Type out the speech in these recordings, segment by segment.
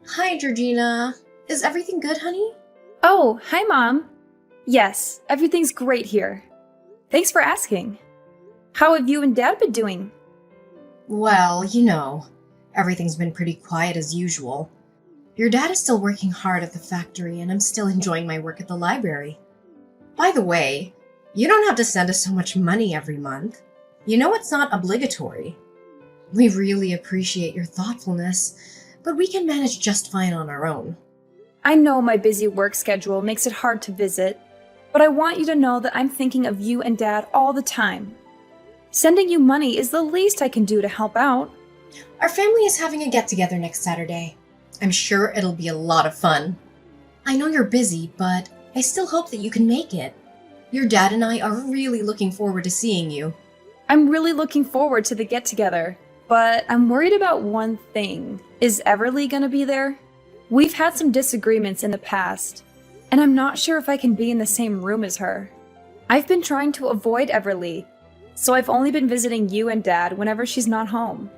Hi, Georgina. Is everything good, honey? Oh, hi, Mom. Yes, everything's great here. Thanks for asking. How have you and Dad been doing? Well, everything's been pretty quiet as usual. Your dad is still working hard at the factory, and I'm still enjoying my work at the library. By the way, you don't have to send us so much money every month. You know it's not obligatory. We really appreciate your thoughtfulness, but we can manage just fine on our own. I know my busy work schedule makes it hard to visit, but I want you to know that I'm thinking of you and Dad all the time. Sending you money is the least I can do to help out. Our family is having a get-together next Saturday. I'm sure it'll be a lot of fun. I know you're busy, but I still hope that you can make it. Your dad and I are really looking forward to seeing you. I'm really looking forward to the get-together, but I'm worried about one thing. Is Everly gonna be there? We've had some disagreements in the past, and I'm not sure if I can be in the same room as her. I've been trying to avoid Everly, so I've only been visiting you and Dad whenever she's not home.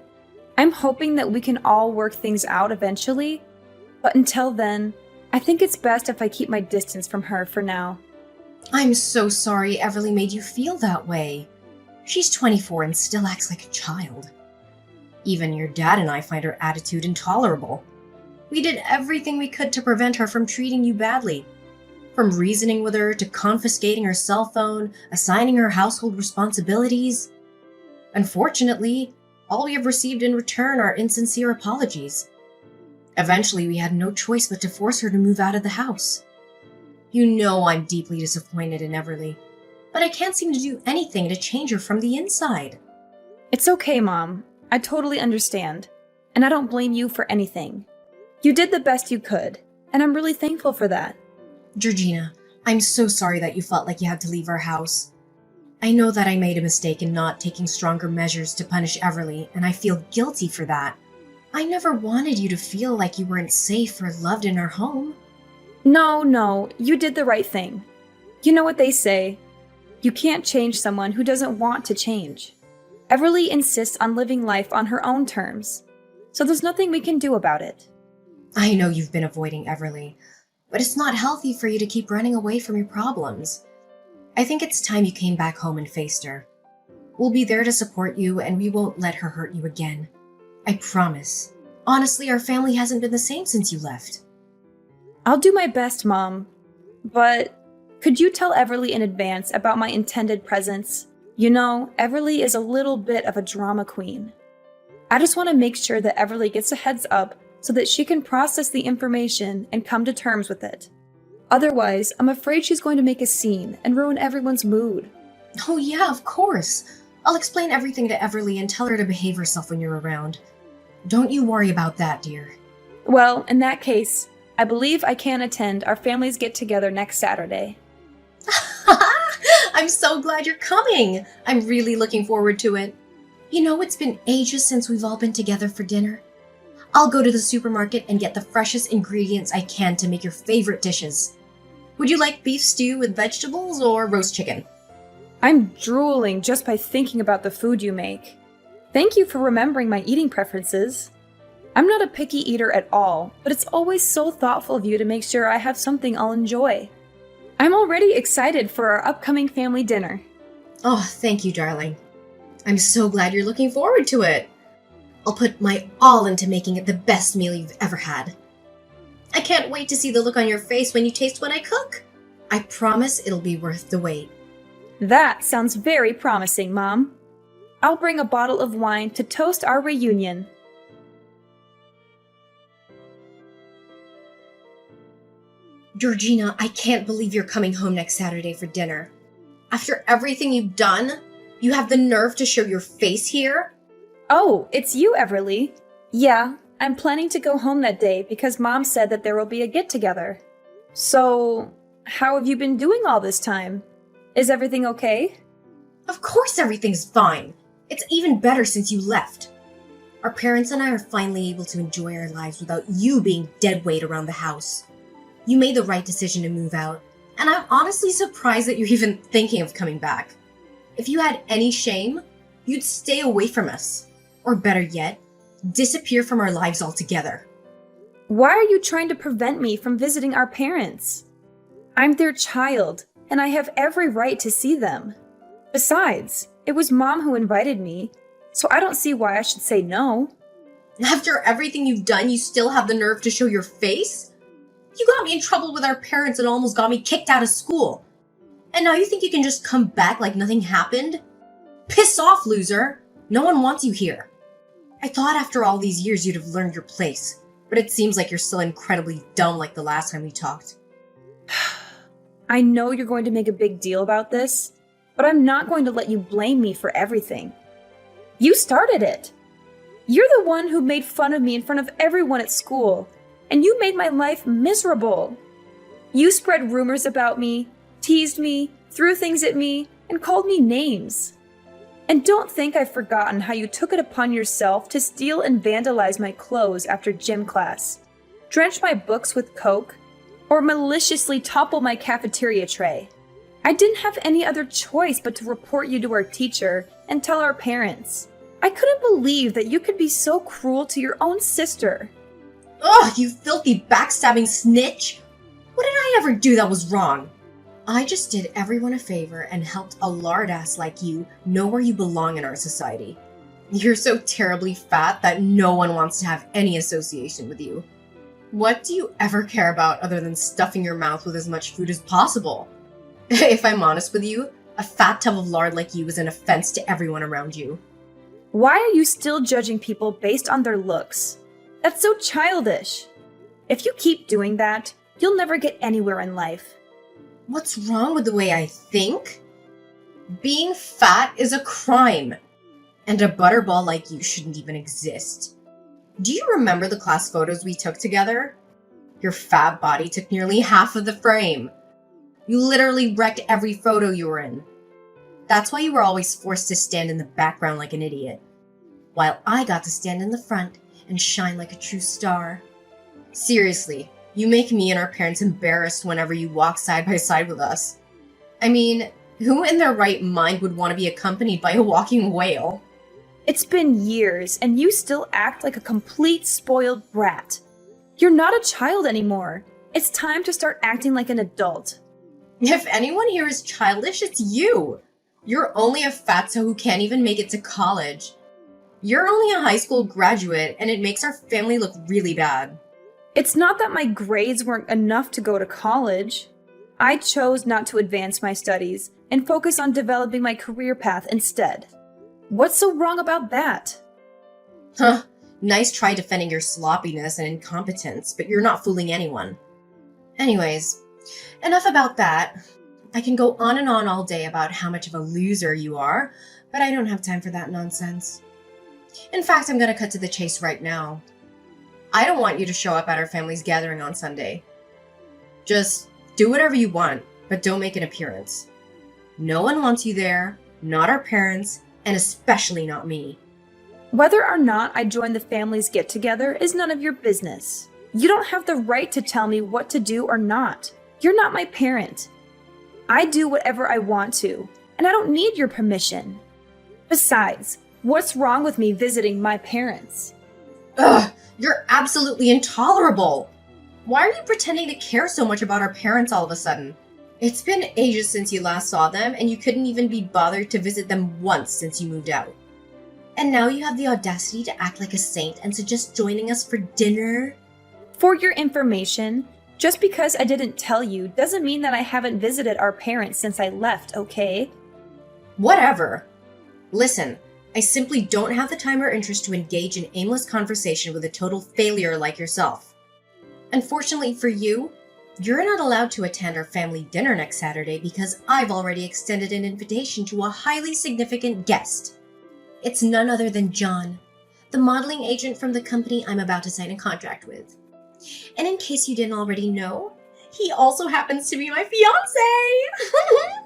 I'm hoping that we can all work things out eventually, but until then, I think it's best if I keep my distance from her for now. I'm so sorry Everly made you feel that way. She's 24 and still acts like a child. Even your dad and I find her attitude intolerable. We did everything we could to prevent her from treating you badly. From reasoning with her to confiscating her cell phone, assigning her household responsibilities. Unfortunately, all we have received in return are insincere apologies. Eventually, we had no choice but to force her to move out of the house. You know I'm deeply disappointed in Everly, but I can't seem to do anything to change her from the inside. It's okay, Mom. I totally understand, and I don't blame you for anything. You did the best you could, and I'm really thankful for that. Georgina, I'm so sorry that you felt like you had to leave our house. I know that I made a mistake in not taking stronger measures to punish Everly, and I feel guilty for that. I never wanted you to feel like you weren't safe or loved in our home. No, you did the right thing. You know what they say. You can't change someone who doesn't want to change. Everly insists on living life on her own terms, so there's nothing we can do about it. I know you've been avoiding Everly, but it's not healthy for you to keep running away from your problems. I think it's time you came back home and faced her. We'll be there to support you, and we won't let her hurt you again. I promise. Honestly, our family hasn't been the same since you left. I'll do my best, Mom, but could you tell Everly in advance about my intended presence? You know, Everly is a little bit of a drama queen. I just want to make sure that Everly gets a heads up so that she can process the information and come to terms with it. Otherwise, I'm afraid she's going to make a scene and ruin everyone's mood. Oh yeah, of course. I'll explain everything to Everly and tell her to behave herself when you're around. Don't you worry about that, dear. Well, in that case, I believe I can attend our family's get-together next Saturday. I'm so glad you're coming. I'm really looking forward to it. You know, it's been ages since we've all been together for dinner. I'll go to the supermarket and get the freshest ingredients I can to make your favorite dishes. Would you like beef stew with vegetables or roast chicken? I'm drooling just by thinking about the food you make. Thank you for remembering my eating preferences. I'm not a picky eater at all, but it's always so thoughtful of you to make sure I have something I'll enjoy. I'm already excited for our upcoming family dinner. Oh, thank you, darling. I'm so glad you're looking forward to it. I'll put my all into making it the best meal you've ever had. I can't wait to see the look on your face when you taste what I cook. I promise it'll be worth the wait. That sounds very promising, Mom. I'll bring a bottle of wine to toast our reunion. Georgina, I can't believe you're coming home next Saturday for dinner. After everything you've done, you have the nerve to show your face here? Oh, it's you, Everly. Yeah, I'm planning to go home that day because Mom said that there will be a get-together. So, how have you been doing all this time? Is everything okay? Of course everything's fine. It's even better since you left. Our parents and I are finally able to enjoy our lives without you being dead weight around the house. You made the right decision to move out, and I'm honestly surprised that you're even thinking of coming back. If you had any shame, you'd stay away from us. Or better yet, disappear from our lives altogether. Why are you trying to prevent me from visiting our parents? I'm their child, and I have every right to see them. Besides, it was Mom who invited me, so I don't see why I should say no. After everything you've done, you still have the nerve to show your face? You got me in trouble with our parents and almost got me kicked out of school. And now you think you can just come back like nothing happened? Piss off, loser! No one wants you here. I thought after all these years you'd have learned your place, but it seems like you're still incredibly dumb like the last time we talked. I know you're going to make a big deal about this, but I'm not going to let you blame me for everything. You started it. You're the one who made fun of me in front of everyone at school, and you made my life miserable. You spread rumors about me, teased me, threw things at me, and called me names. And don't think I've forgotten how you took it upon yourself to steal and vandalize my clothes after gym class, drench my books with Coke, or maliciously topple my cafeteria tray. I didn't have any other choice but to report you to our teacher and tell our parents. I couldn't believe that you could be so cruel to your own sister. Ugh, you filthy backstabbing snitch! What did I ever do that was wrong? I just did everyone a favor and helped a lard ass like you know where you belong in our society. You're so terribly fat that no one wants to have any association with you. What do you ever care about other than stuffing your mouth with as much food as possible? If I'm honest with you, a fat tub of lard like you is an offense to everyone around you. Why are you still judging people based on their looks? That's so childish. If you keep doing that, you'll never get anywhere in life. What's wrong with the way I think? Being fat is a crime, and a butterball like you shouldn't even exist. Do you remember the class photos we took together? Your fat body took nearly half of the frame. You literally wrecked every photo you were in. That's why you were always forced to stand in the background like an idiot, while I got to stand in the front and shine like a true star. Seriously, you make me and our parents embarrassed whenever you walk side by side with us. I mean, who in their right mind would want to be accompanied by a walking whale? It's been years, and you still act like a complete spoiled brat. You're not a child anymore. It's time to start acting like an adult. If anyone here is childish, it's you. You're only a fatso who can't even make it to college. You're only a high school graduate, and it makes our family look really bad. It's not that my grades weren't enough to go to college. I chose not to advance my studies and focus on developing my career path instead. What's so wrong about that? Huh, nice try defending your sloppiness and incompetence, but you're not fooling anyone. Anyways, enough about that. I can go on and on all day about how much of a loser you are, but I don't have time for that nonsense. In fact, I'm gonna cut to the chase right now. I don't want you to show up at our family's gathering on Sunday. Just do whatever you want, but don't make an appearance. No one wants you there, not our parents, and especially not me. Whether or not I join the family's get-together is none of your business. You don't have the right to tell me what to do or not. You're not my parent. I do whatever I want to, and I don't need your permission. Besides, what's wrong with me visiting my parents? Ugh, you're absolutely intolerable. Why are you pretending to care so much about our parents all of a sudden? It's been ages since you last saw them, and you couldn't even be bothered to visit them once since you moved out. And now you have the audacity to act like a saint and suggest joining us for dinner? For your information, just because I didn't tell you doesn't mean that I haven't visited our parents since I left, okay? Whatever. Listen, I simply don't have the time or interest to engage in aimless conversation with a total failure like yourself. Unfortunately for you, you're not allowed to attend our family dinner next Saturday because I've already extended an invitation to a highly significant guest. It's none other than John, the modeling agent from the company I'm about to sign a contract with. And in case you didn't already know, he also happens to be my fiancé!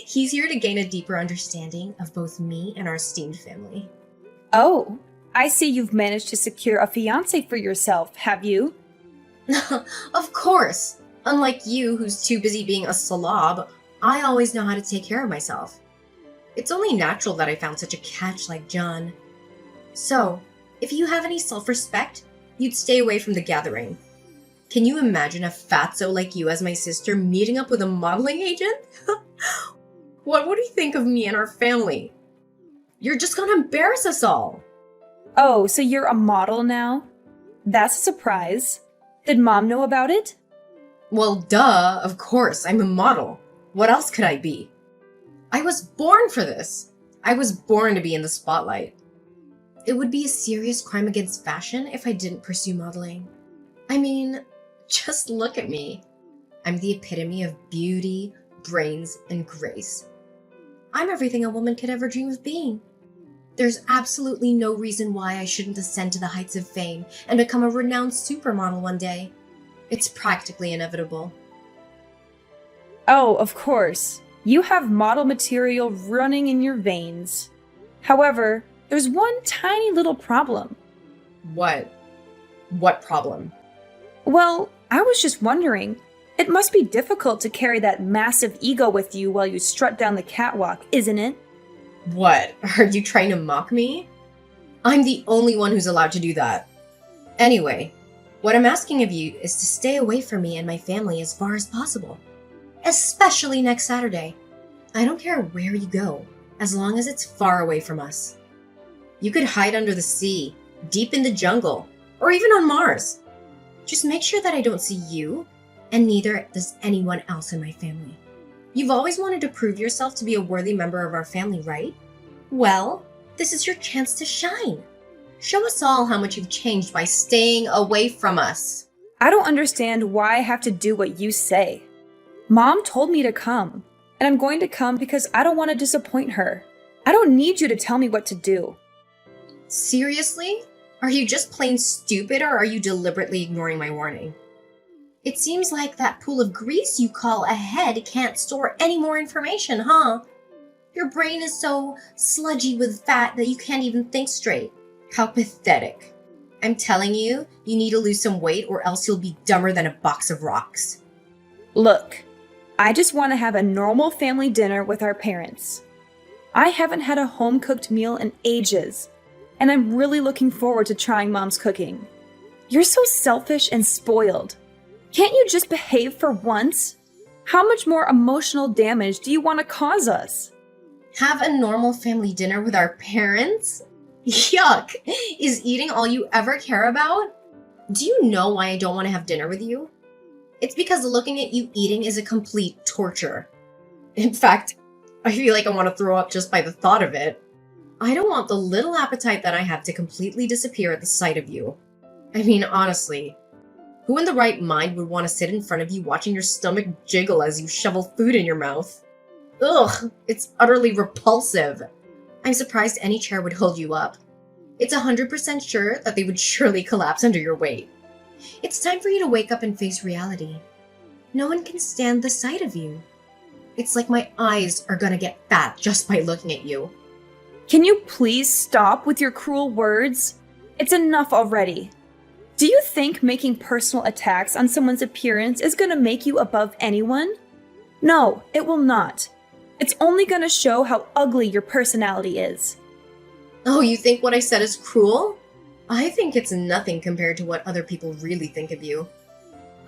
He's here to gain a deeper understanding of both me and our esteemed family. Oh, I see you've managed to secure a fiancé for yourself, have you? Of course! Unlike you, who's too busy being a slob, I always know how to take care of myself. It's only natural that I found such a catch like John. So, if you have any self-respect, you'd stay away from the gathering. Can you imagine a fatso like you as my sister meeting up with a modeling agent? What would he think of me and our family? You're just gonna embarrass us all. Oh, so you're a model now? That's a surprise. Did Mom know about it? Well, duh, of course, I'm a model. What else could I be? I was born for this. I was born to be in the spotlight. It would be a serious crime against fashion if I didn't pursue modeling. I mean, just look at me. I'm the epitome of beauty, brains, and grace. I'm everything a woman could ever dream of being. There's absolutely no reason why I shouldn't ascend to the heights of fame and become a renowned supermodel one day. It's practically inevitable. Oh, of course. You have model material running in your veins. However, there's one tiny little problem. What? What problem? Well, I was just wondering. It must be difficult to carry that massive ego with you while you strut down the catwalk, isn't it? What? Are you trying to mock me? I'm the only one who's allowed to do that. Anyway, what I'm asking of you is to stay away from me and my family as far as possible. Especially next Saturday. I don't care where you go, as long as it's far away from us. You could hide under the sea, deep in the jungle, or even on Mars. Just make sure that I don't see you, and neither does anyone else in my family. You've always wanted to prove yourself to be a worthy member of our family, right? Well, this is your chance to shine. Show us all how much you've changed by staying away from us. I don't understand why I have to do what you say. Mom told me to come, and I'm going to come because I don't want to disappoint her. I don't need you to tell me what to do. Seriously? Are you just plain stupid, or are you deliberately ignoring my warning? It seems like that pool of grease you call a head can't store any more information, huh? Your brain is so sludgy with fat that you can't even think straight. How pathetic. I'm telling you, you need to lose some weight or else you'll be dumber than a box of rocks. Look, I just want to have a normal family dinner with our parents. I haven't had a home-cooked meal in ages, and I'm really looking forward to trying Mom's cooking. You're so selfish and spoiled. Can't you just behave for once? How much more emotional damage do you want to cause us? Have a normal family dinner with our parents? Yuck! Is eating all you ever care about? Do you know why I don't want to have dinner with you? It's because looking at you eating is a complete torture. In fact, I feel like I want to throw up just by the thought of it. I don't want the little appetite that I have to completely disappear at the sight of you. I mean, honestly, who in the right mind would want to sit in front of you watching your stomach jiggle as you shovel food in your mouth? Ugh, it's utterly repulsive. I'm surprised any chair would hold you up. It's 100% sure that they would surely collapse under your weight. It's time for you to wake up and face reality. No one can stand the sight of you. It's like my eyes are gonna get fat just by looking at you. Can you please stop with your cruel words? It's enough already. Do you think making personal attacks on someone's appearance is going to make you above anyone? No, it will not. It's only going to show how ugly your personality is. Oh, you think what I said is cruel? I think it's nothing compared to what other people really think of you.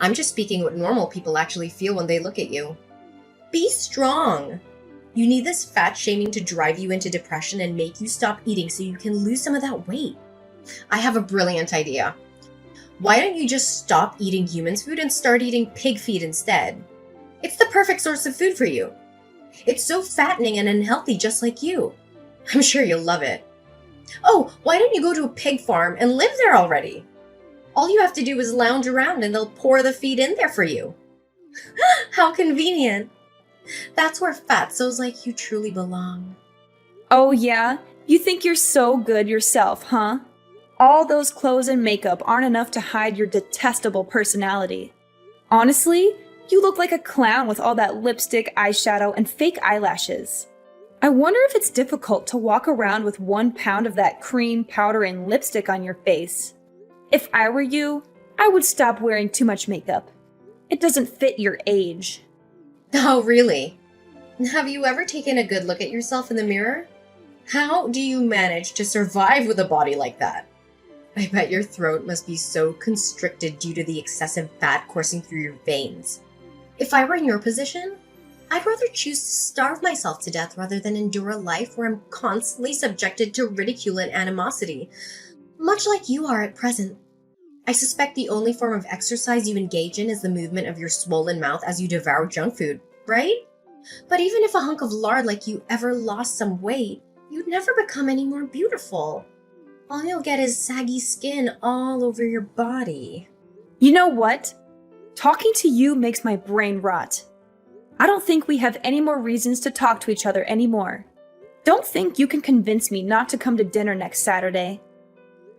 I'm just speaking what normal people actually feel when they look at you. Be strong. You need this fat shaming to drive you into depression and make you stop eating so you can lose some of that weight. I have a brilliant idea. Why don't you just stop eating human food and start eating pig feed instead? It's the perfect source of food for you. It's so fattening and unhealthy just like you. I'm sure you'll love it. Oh, why don't you go to a pig farm and live there already? All you have to do is lounge around and they'll pour the feed in there for you. How convenient. That's where fatzos like you truly belong. Oh yeah? You think you're so good yourself, huh? All those clothes and makeup aren't enough to hide your detestable personality. Honestly, you look like a clown with all that lipstick, eyeshadow, and fake eyelashes. I wonder if it's difficult to walk around with 1 pound of that cream, powder, and lipstick on your face. If I were you, I would stop wearing too much makeup. It doesn't fit your age. Oh, really? Have you ever taken a good look at yourself in the mirror? How do you manage to survive with a body like that? I bet your throat must be so constricted due to the excessive fat coursing through your veins. If I were in your position, I'd rather choose to starve myself to death rather than endure a life where I'm constantly subjected to ridicule and animosity, much like you are at present. I suspect the only form of exercise you engage in is the movement of your swollen mouth as you devour junk food, right? But even if a hunk of lard like you ever lost some weight, you'd never become any more beautiful. All you'll get is saggy skin all over your body. You know what? Talking to you makes my brain rot. I don't think we have any more reasons to talk to each other anymore. Don't think you can convince me not to come to dinner next Saturday.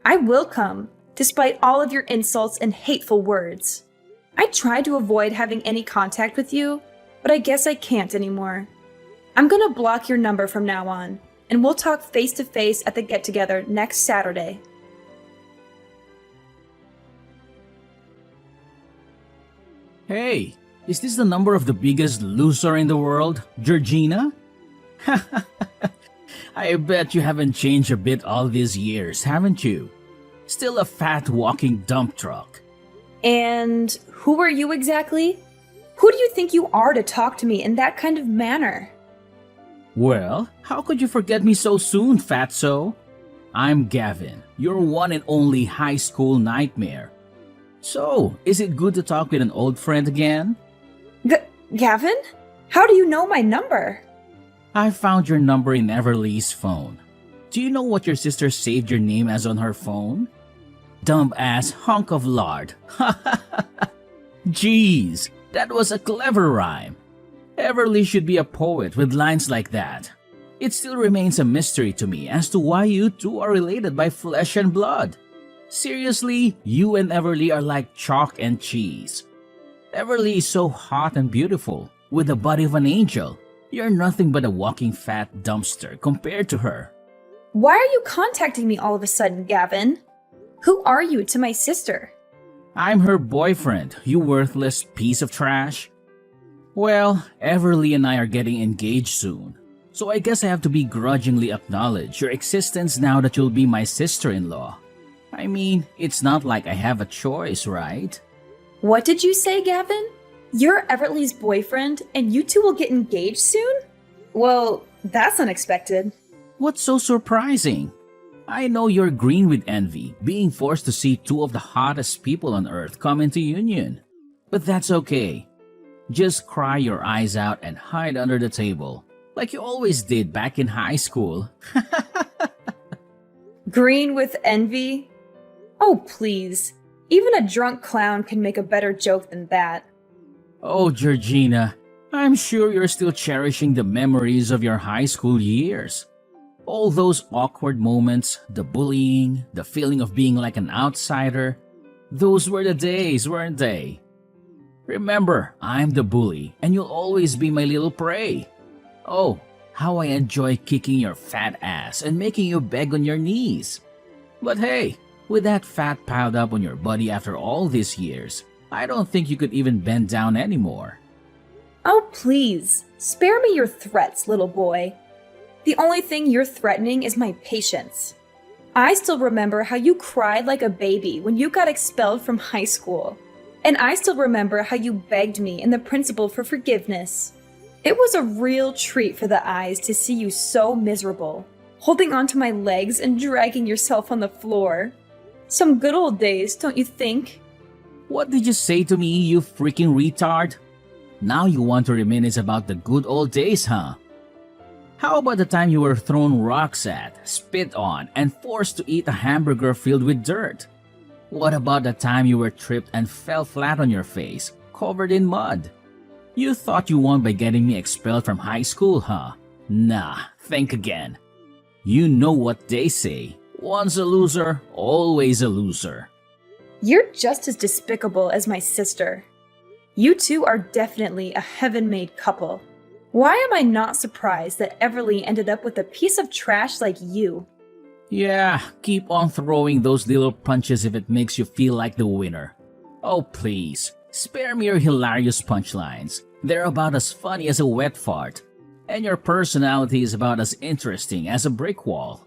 I will come, despite all of your insults and hateful words. I tried to avoid having any contact with you, but I guess I can't anymore. I'm gonna block your number from now on, and we'll talk face to face at the get-together next Saturday. Hey, is this the number of the biggest loser in the world, Georgina? I bet you haven't changed a bit all these years, haven't you? Still a fat walking dump truck. And who are you exactly? Who do you think you are to talk to me in that kind of manner? Well, how could you forget me so soon, fatso? I'm Gavin, your one and only high school nightmare. So, is it good to talk with an old friend again? Gavin? How do you know my number? I found your number in Everly's phone. Do you know what your sister saved your name as on her phone? Dumb-ass hunk of lard. Jeez, that was a clever rhyme. Everly should be a poet with lines like that. It still remains a mystery to me as to why you two are related by flesh and blood. Seriously, you and Everly are like chalk and cheese. Everly is so hot and beautiful, with the body of an angel. You're nothing but a walking fat dumpster compared to her. Why are you contacting me all of a sudden, Gavin? Who are you to my sister? I'm her boyfriend, you worthless piece of trash. Well, Everly and I are getting engaged soon, so I guess I have to begrudgingly acknowledge your existence now that you'll be my sister-in-law. I mean, it's not like I have a choice, right? What did you say, Gavin? You're Everly's boyfriend, and you two will get engaged soon? Well, that's unexpected. What's so surprising? I know you're green with envy, being forced to see two of the hottest people on earth come into union. But that's okay. Just cry your eyes out and hide under the table, like you always did back in high school. Green with envy? Oh, please. Even a drunk clown can make a better joke than that. Oh, Georgina, I'm sure you're still cherishing the memories of your high school years. All those awkward moments, the bullying, the feeling of being like an outsider, those were the days, weren't they? Remember, I'm the bully, and you'll always be my little prey. Oh, how I enjoy kicking your fat ass and making you beg on your knees. But hey, with that fat piled up on your body after all these years, I don't think you could even bend down anymore. Oh, please. Spare me your threats, little boy. The only thing you're threatening is my patience. I still remember how you cried like a baby when you got expelled from high school. And I still remember how you begged me and the principal for forgiveness. It was a real treat for the eyes to see you so miserable, holding onto my legs and dragging yourself on the floor. Some good old days, don't you think? What did you say to me, you freaking retard? Now you want to reminisce about the good old days, huh? How about the time you were thrown rocks at, spit on, and forced to eat a hamburger filled with dirt? What about the time you were tripped and fell flat on your face, covered in mud? You thought you won by getting me expelled from high school, huh? Nah, think again. You know what they say. Once a loser, always a loser. You're just as despicable as my sister. You two are definitely a heaven-made couple. Why am I not surprised that Everly ended up with a piece of trash like you? Yeah, keep on throwing those little punches if it makes you feel like the winner. Oh please, spare me your hilarious punchlines. They're about as funny as a wet fart. And your personality is about as interesting as a brick wall.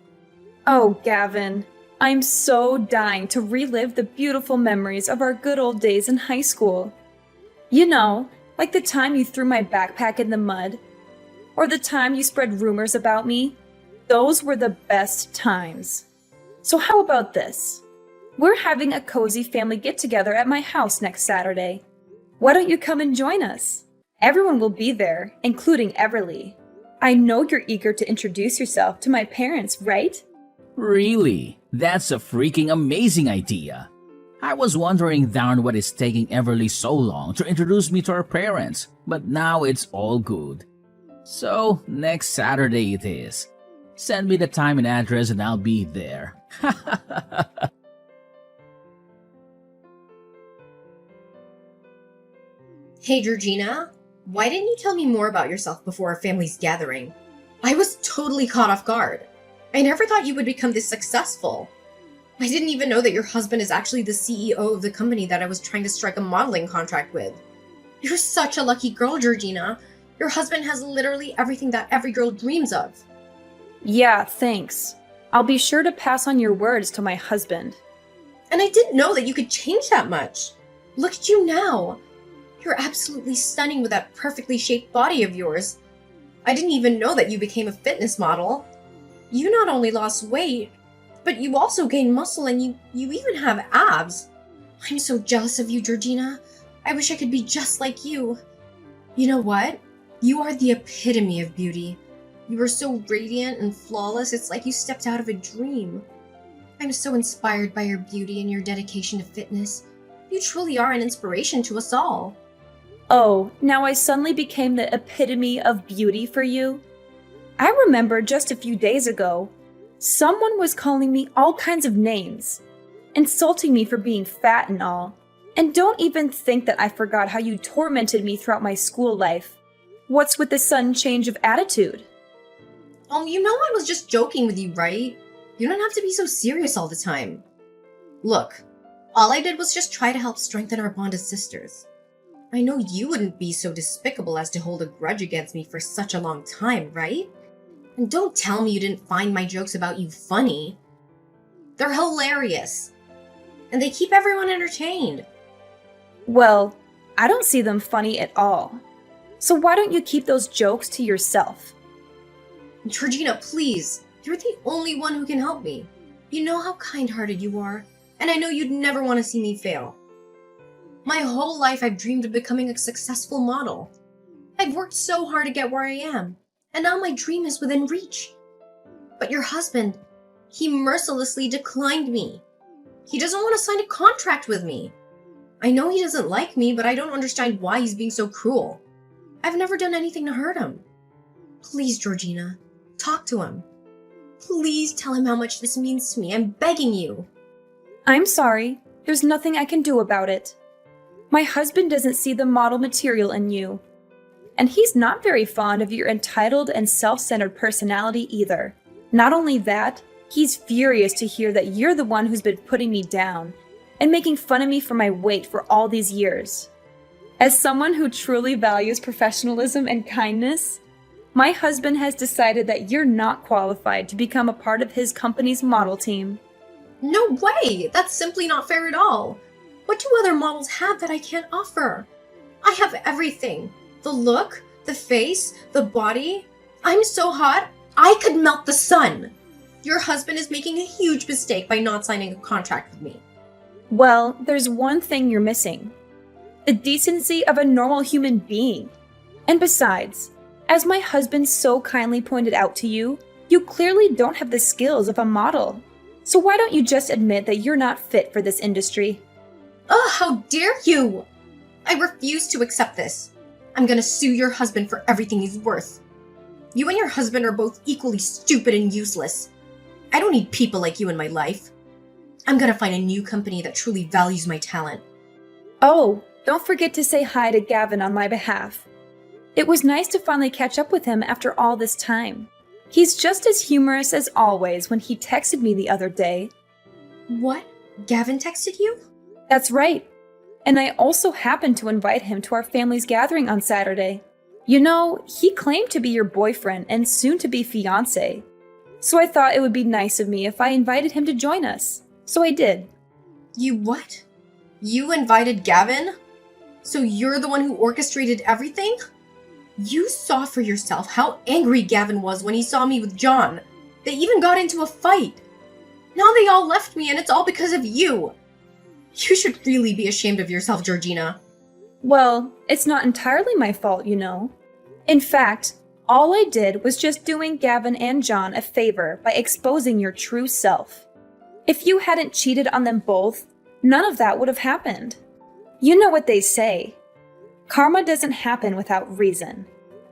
Oh, Gavin, I'm so dying to relive the beautiful memories of our good old days in high school. You know, like the time you threw my backpack in the mud, or the time you spread rumors about me. Those were the best times. So how about this? We're having a cozy family get-together at my house next Saturday. Why don't you come and join us? Everyone will be there, including Everly. I know you're eager to introduce yourself to my parents, right? Really? That's a freaking amazing idea. I was wondering darn what is taking Everly so long to introduce me to her parents, but now it's all good. So, next Saturday it is. Send me the time and address and I'll be there. Hey, Georgina, why didn't you tell me more about yourself before our family's gathering? I was totally caught off guard. I never thought you would become this successful. I didn't even know that your husband is actually the CEO of the company that I was trying to strike a modeling contract with. You're such a lucky girl, Georgina. Your husband has literally everything that every girl dreams of. Yeah, thanks. I'll be sure to pass on your words to my husband. And I didn't know that you could change that much. Look at you now. You're absolutely stunning with that perfectly shaped body of yours. I didn't even know that you became a fitness model. You not only lost weight, but you also gained muscle and you even have abs. I'm so jealous of you, Georgina. I wish I could be just like you. You know what? You are the epitome of beauty. You are so radiant and flawless, it's like you stepped out of a dream. I'm so inspired by your beauty and your dedication to fitness. You truly are an inspiration to us all. Oh, now I suddenly became the epitome of beauty for you? I remember just a few days ago, someone was calling me all kinds of names, insulting me for being fat and all. And don't even think that I forgot how you tormented me throughout my school life. What's with the sudden change of attitude? You know I was just joking with you, right? You don't have to be so serious all the time. Look, all I did was just try to help strengthen our bond as sisters. I know you wouldn't be so despicable as to hold a grudge against me for such a long time, right? And don't tell me you didn't find my jokes about you funny. They're hilarious. And they keep everyone entertained. Well, I don't see them funny at all. So why don't you keep those jokes to yourself? Georgina, please. You're the only one who can help me. You know how kind-hearted you are, and I know you'd never want to see me fail. My whole life I've dreamed of becoming a successful model. I've worked so hard to get where I am, and now my dream is within reach. But your husband, he mercilessly declined me. He doesn't want to sign a contract with me. I know he doesn't like me, but I don't understand why he's being so cruel. I've never done anything to hurt him. Please, Georgina, talk to him. Please tell him how much this means to me. I'm begging you. I'm sorry. There's nothing I can do about it. My husband doesn't see the model material in you. And he's not very fond of your entitled and self-centered personality either. Not only that, he's furious to hear that you're the one who's been putting me down and making fun of me for my weight for all these years. As someone who truly values professionalism and kindness, my husband has decided that you're not qualified to become a part of his company's model team. No way! That's simply not fair at all. What do other models have that I can't offer? I have everything. The look, the face, the body. I'm so hot, I could melt the sun. Your husband is making a huge mistake by not signing a contract with me. Well, there's one thing you're missing. The decency of a normal human being. And besides, as my husband so kindly pointed out to you, you clearly don't have the skills of a model. So why don't you just admit that you're not fit for this industry? Ugh, how dare you! I refuse to accept this. I'm gonna sue your husband for everything he's worth. You and your husband are both equally stupid and useless. I don't need people like you in my life. I'm gonna find a new company that truly values my talent. Oh, don't forget to say hi to Gavin on my behalf. It was nice to finally catch up with him after all this time. He's just as humorous as always when he texted me the other day. What? Gavin texted you? That's right. And I also happened to invite him to our family's gathering on Saturday. You know, he claimed to be your boyfriend and soon-to-be fiancé. So I thought it would be nice of me if I invited him to join us. So I did. You what? You invited Gavin? So you're the one who orchestrated everything? You saw for yourself how angry Gavin was when he saw me with John. They even got into a fight. Now they all left me and it's all because of you. You should really be ashamed of yourself, Georgina. Well, it's not entirely my fault, you know. In fact, all I did was just doing Gavin and John a favor by exposing your true self. If you hadn't cheated on them both, none of that would have happened. You know what they say. Karma doesn't happen without reason.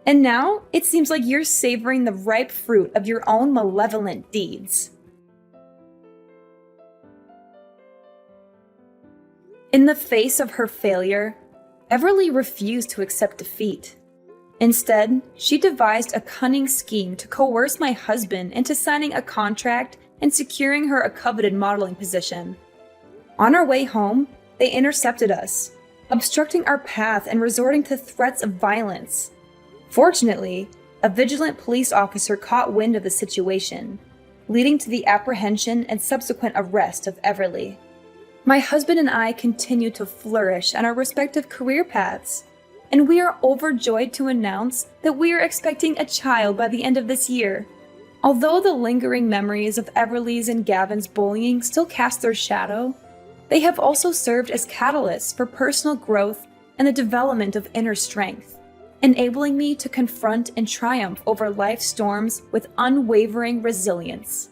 And now, it seems like you're savoring the ripe fruit of your own malevolent deeds. In the face of her failure, Everly refused to accept defeat. Instead, she devised a cunning scheme to coerce my husband into signing a contract and securing her a coveted modeling position. On our way home, they intercepted us, obstructing our path and resorting to threats of violence. Fortunately, a vigilant police officer caught wind of the situation, leading to the apprehension and subsequent arrest of Everly. My husband and I continue to flourish on our respective career paths, and we are overjoyed to announce that we are expecting a child by the end of this year. Although the lingering memories of Everly's and Gavin's bullying still cast their shadow, they have also served as catalysts for personal growth and the development of inner strength, enabling me to confront and triumph over life's storms with unwavering resilience.